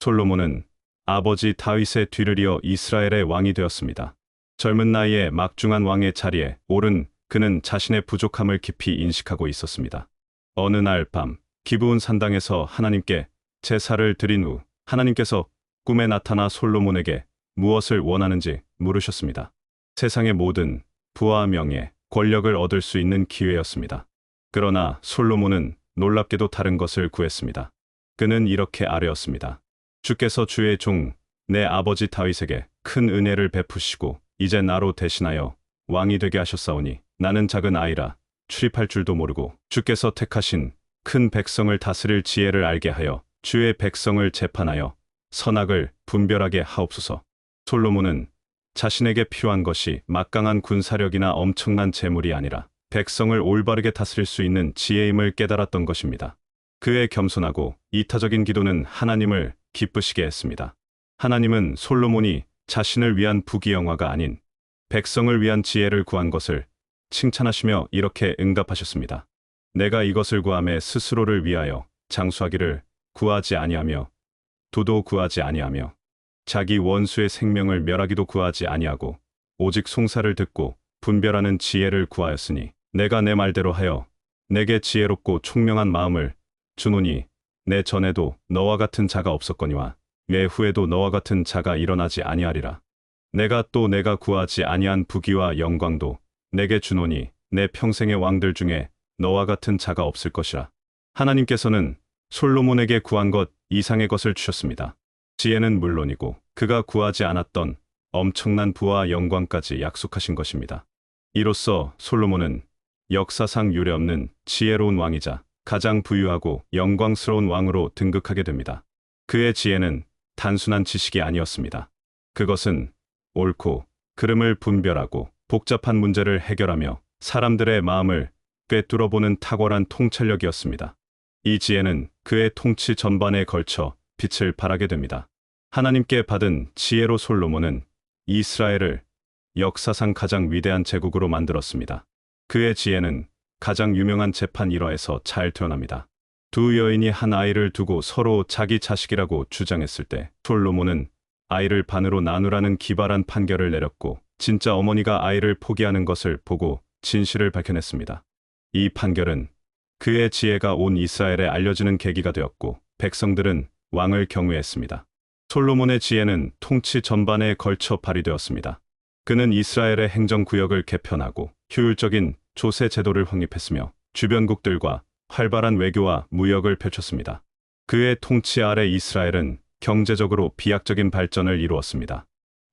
솔로몬은 아버지 다윗의 뒤를 이어 이스라엘의 왕이 되었습니다. 젊은 나이에 막중한 왕의 자리에 오른 그는 자신의 부족함을 깊이 인식하고 있었습니다. 어느 날 밤 기브온 산당에서 하나님께 제사를 드린 후 하나님께서 꿈에 나타나 솔로몬에게 무엇을 원하는지 물으셨습니다. 세상의 모든 부와 명예, 권력을 얻을 수 있는 기회였습니다. 그러나 솔로몬은 놀랍게도 다른 것을 구했습니다. 그는 이렇게 아뢰었습니다. 주께서 주의 종 내 아버지 다윗에게 큰 은혜를 베푸시고 이제 나로 대신하여 왕이 되게 하셨사오니 나는 작은 아이라 출입할 줄도 모르고 주께서 택하신 큰 백성을 다스릴 지혜를 알게 하여 주의 백성을 재판하여 선악을 분별하게 하옵소서. 솔로몬은 자신에게 필요한 것이 막강한 군사력이나 엄청난 재물이 아니라 백성을 올바르게 다스릴 수 있는 지혜임을 깨달았던 것입니다. 그의 겸손하고 이타적인 기도는 하나님을 기쁘시게 했습니다. 하나님은 솔로몬이 자신을 위한 부귀영화가 아닌 백성을 위한 지혜를 구한 것을 칭찬하시며 이렇게 응답하셨습니다. 내가 이것을 구함에 스스로를 위하여 장수하기를 구하지 아니하며 도도 구하지 아니하며 자기 원수의 생명을 멸하기도 구하지 아니하고 오직 송사를 듣고 분별하는 지혜를 구하였으니 내가 내 말대로 하여 내게 지혜롭고 총명한 마음을 주노니 내 전에도 너와 같은 자가 없었거니와 내 후에도 너와 같은 자가 일어나지 아니하리라. 내가 또 내가 구하지 아니한 부귀와 영광도 내게 주노니 내 평생의 왕들 중에 너와 같은 자가 없을 것이라. 하나님께서는 솔로몬에게 구한 것 이상의 것을 주셨습니다. 지혜는 물론이고 그가 구하지 않았던 엄청난 부와 영광까지 약속하신 것입니다. 이로써 솔로몬은 역사상 유례없는 지혜로운 왕이자 가장 부유하고 영광스러운 왕으로 등극하게 됩니다. 그의 지혜는 단순한 지식이 아니었습니다. 그것은 옳고 그름을 분별하고 복잡한 문제를 해결하며 사람들의 마음을 꿰뚫어보는 탁월한 통찰력이었습니다. 이 지혜는 그의 통치 전반에 걸쳐 빛을 발하게 됩니다. 하나님께 받은 지혜로 솔로몬은 이스라엘을 역사상 가장 위대한 제국으로 만들었습니다. 그의 지혜는 가장 유명한 재판 일화에서 잘 드러납니다. 두 여인이 한 아이를 두고 서로 자기 자식이라고 주장했을 때 솔로몬은 아이를 반으로 나누라는 기발한 판결을 내렸고 진짜 어머니가 아이를 포기하는 것을 보고 진실을 밝혀냈습니다. 이 판결은 그의 지혜가 온 이스라엘에 알려지는 계기가 되었고 백성들은 왕을 경외했습니다. 솔로몬의 지혜는 통치 전반에 걸쳐 발휘되었습니다. 그는 이스라엘의 행정구역을 개편하고 효율적인 조세 제도를 확립했으며 주변국들과 활발한 외교와 무역을 펼쳤습니다. 그의 통치 아래 이스라엘은 경제적으로 비약적인 발전을 이루었습니다.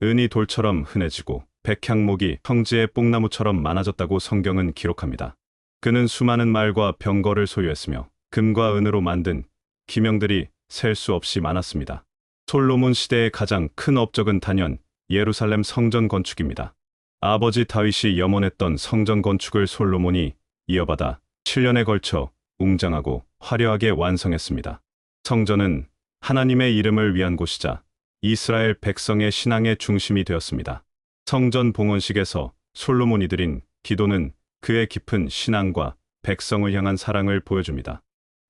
은이 돌처럼 흔해지고 백향목이 평지의 뽕나무처럼 많아졌다고 성경은 기록합니다. 그는 수많은 말과 병거를 소유했으며 금과 은으로 만든 기명들이 셀 수 없이 많았습니다. 솔로몬 시대의 가장 큰 업적은 단연 예루살렘 성전 건축입니다. 아버지 다윗이 염원했던 성전 건축을 솔로몬이 이어받아 7년에 걸쳐 웅장하고 화려하게 완성했습니다. 성전은 하나님의 이름을 위한 곳이자 이스라엘 백성의 신앙의 중심이 되었습니다. 성전 봉헌식에서 솔로몬이 드린 기도는 그의 깊은 신앙과 백성을 향한 사랑을 보여줍니다.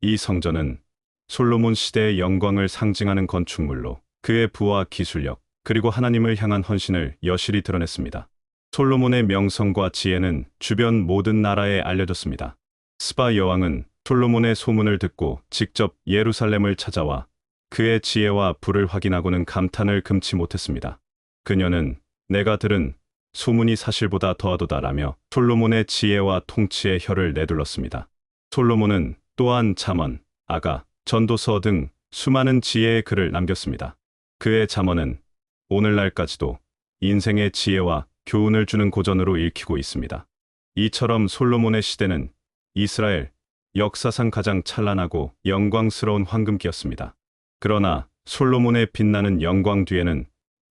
이 성전은 솔로몬 시대의 영광을 상징하는 건축물로 그의 부와 기술력 그리고 하나님을 향한 헌신을 여실히 드러냈습니다. 솔로몬의 명성과 지혜는 주변 모든 나라에 알려졌습니다. 스바 여왕은 솔로몬의 소문을 듣고 직접 예루살렘을 찾아와 그의 지혜와 부를 확인하고는 감탄을 금치 못했습니다. 그녀는 내가 들은 소문이 사실보다 더하도다라며 솔로몬의 지혜와 통치의 혀를 내둘렀습니다. 솔로몬은 또한 잠언, 아가, 전도서 등 수많은 지혜의 글을 남겼습니다. 그의 잠언은 오늘날까지도 인생의 지혜와 교훈을 주는 고전으로 읽히고 있습니다. 이처럼 솔로몬의 시대는 이스라엘 역사상 가장 찬란하고 영광스러운 황금기였습니다. 그러나 솔로몬의 빛나는 영광 뒤에는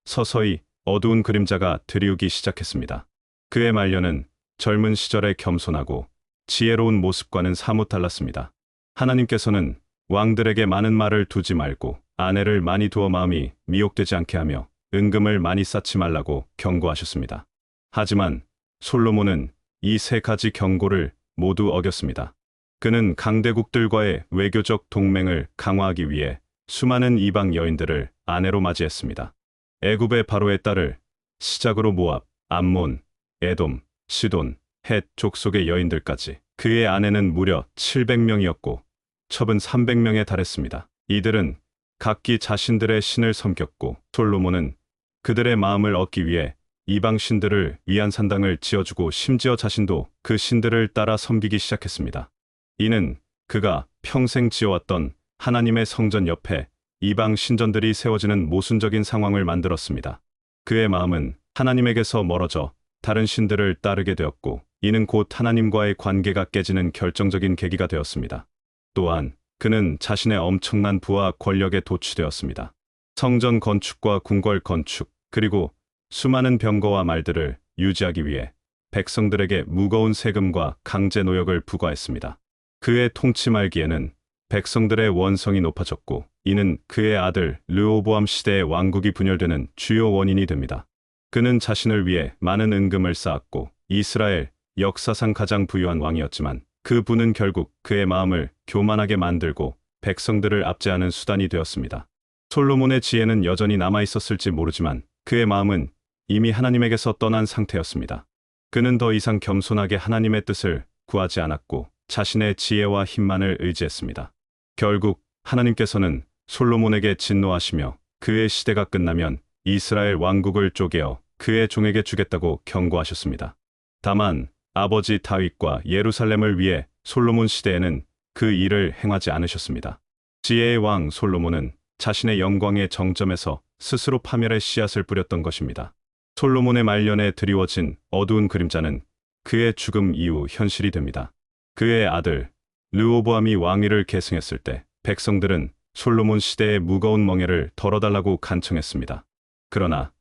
서서히 어두운 그림자가 드리우기 시작했습니다. 그의 말년은 젊은 시절의 겸손하고 지혜로운 모습과는 사뭇 달랐습니다. 하나님께서는 왕들에게 많은 말을 두지 말고 아내를 많이 두어 마음이 미혹되지 않게 하며 은금을 많이 쌓지 말라고 경고하셨습니다. 하지만 솔로몬은 이 세 가지 경고를 모두 어겼습니다. 그는 강대국들과의 외교적 동맹을 강화하기 위해 수많은 이방 여인들을 아내로 맞이했습니다. 애굽의 바로의 딸을 시작으로 모압, 암몬, 에돔, 시돈, 헷 족속의 여인들까지 그의 아내는 무려 700명이었고 첩은 300명에 달했습니다. 이들은 각기 자신들의 신을 섬겼고 솔로몬은 그들의 마음을 얻기 위해 이방 신들을 위한 산당을 지어주고 심지어 자신도 그 신들을 따라 섬기기 시작했습니다. 이는 그가 평생 지어왔던 하나님의 성전 옆에 이방 신전들이 세워지는 모순적인 상황을 만들었습니다. 그의 마음은 하나님에게서 멀어져 다른 신들을 따르게 되었고 이는 곧 하나님과의 관계가 깨지는 결정적인 계기가 되었습니다. 또한 그는 자신의 엄청난 부와 권력에 도취되었습니다. 성전 건축과 궁궐 건축 그리고 수많은 병거와 말들을 유지하기 위해 백성들에게 무거운 세금과 강제 노역을 부과했습니다. 그의 통치 말기에는 백성들의 원성이 높아졌고 이는 그의 아들 르호보암 시대의 왕국이 분열되는 주요 원인이 됩니다. 그는 자신을 위해 많은 은금을 쌓았고 이스라엘 역사상 가장 부유한 왕이었지만 그 부는 결국 그의 마음을 교만하게 만들고 백성들을 압제하는 수단이 되었습니다. 솔로몬의 지혜는 여전히 남아있었을지 모르지만 그의 마음은 이미 하나님에게서 떠난 상태였습니다. 그는 더 이상 겸손하게 하나님의 뜻을 구하지 않았고 자신의 지혜와 힘만을 의지했습니다. 결국 하나님께서는 솔로몬에게 진노하시며 그의 시대가 끝나면 이스라엘 왕국을 쪼개어 그의 종에게 주겠다고 경고하셨습니다. 다만 아버지 다윗과 예루살렘을 위해 솔로몬 시대에는 그 일을 행하지 않으셨습니다. 지혜의 왕 솔로몬은 자신의 영광의 정점에서 스스로 파멸의 씨앗을 뿌렸던 것입니다. 솔로몬의 말년에 드리워진 어두운 그림자는 그의 죽음 이후 현실이 됩니다. 그의 아들 르호보암이 왕위를 계승했을 때 백성들은 솔로몬 시대의 무거운 멍에를 덜어달라고 간청했습니다. 그러나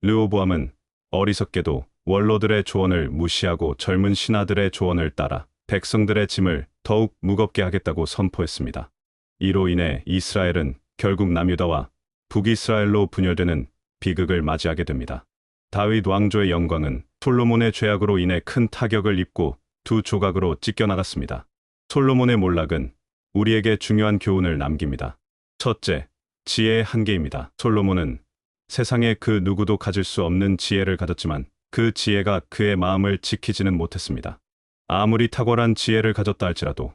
르호보암은 어리석게도 원로들의 조언을 무시하고 젊은 신하들의 조언을 따라 백성들의 짐을 더욱 무겁게 하겠다고 선포했습니다. 이로 인해 이스라엘은 결국 남유다와 북이스라엘로 분열되는 비극을 맞이하게 됩니다. 다윗 왕조의 영광은 솔로몬의 죄악으로 인해 큰 타격을 입고 두 조각으로 찢겨나갔습니다. 솔로몬의 몰락은 우리에게 중요한 교훈을 남깁니다. 첫째, 지혜의 한계입니다. 솔로몬은 세상에 그 누구도 가질 수 없는 지혜를 가졌지만 그 지혜가 그의 마음을 지키지는 못했습니다. 아무리 탁월한 지혜를 가졌다 할지라도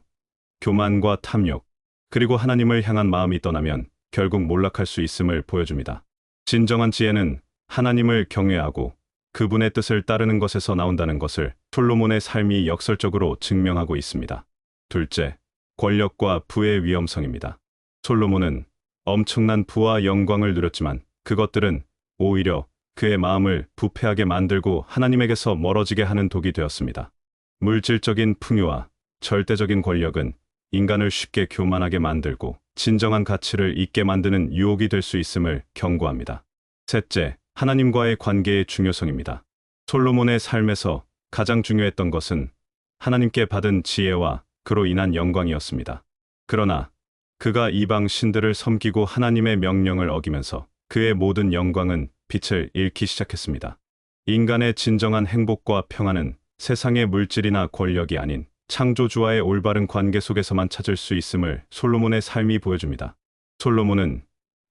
교만과 탐욕, 그리고 하나님을 향한 마음이 떠나면 결국 몰락할 수 있음을 보여줍니다. 진정한 지혜는 하나님을 경외하고 그분의 뜻을 따르는 것에서 나온다는 것을 솔로몬의 삶이 역설적으로 증명하고 있습니다. 둘째, 권력과 부의 위험성입니다. 솔로몬은 엄청난 부와 영광을 누렸지만 그것들은 오히려 그의 마음을 부패하게 만들고 하나님에게서 멀어지게 하는 독이 되었습니다. 물질적인 풍요와 절대적인 권력은 인간을 쉽게 교만하게 만들고 진정한 가치를 잊게 만드는 유혹이 될 수 있음을 경고합니다. 셋째, 하나님과의 관계의 중요성입니다. 솔로몬의 삶에서 가장 중요했던 것은 하나님께 받은 지혜와 그로 인한 영광이었습니다. 그러나 그가 이방 신들을 섬기고 하나님의 명령을 어기면서 그의 모든 영광은 빛을 잃기 시작했습니다. 인간의 진정한 행복과 평안은 세상의 물질이나 권력이 아닌 창조주와의 올바른 관계 속에서만 찾을 수 있음을 솔로몬의 삶이 보여줍니다. 솔로몬은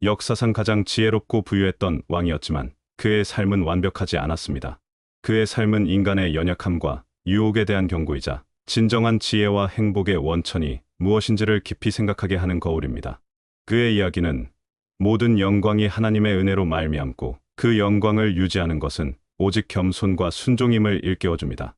역사상 가장 지혜롭고 부유했던 왕이었지만 그의 삶은 완벽하지 않았습니다. 그의 삶은 인간의 연약함과 유혹에 대한 경고이자 진정한 지혜와 행복의 원천이 무엇인지를 깊이 생각하게 하는 거울입니다. 그의 이야기는 모든 영광이 하나님의 은혜로 말미암고 그 영광을 유지하는 것은 오직 겸손과 순종임을 일깨워줍니다.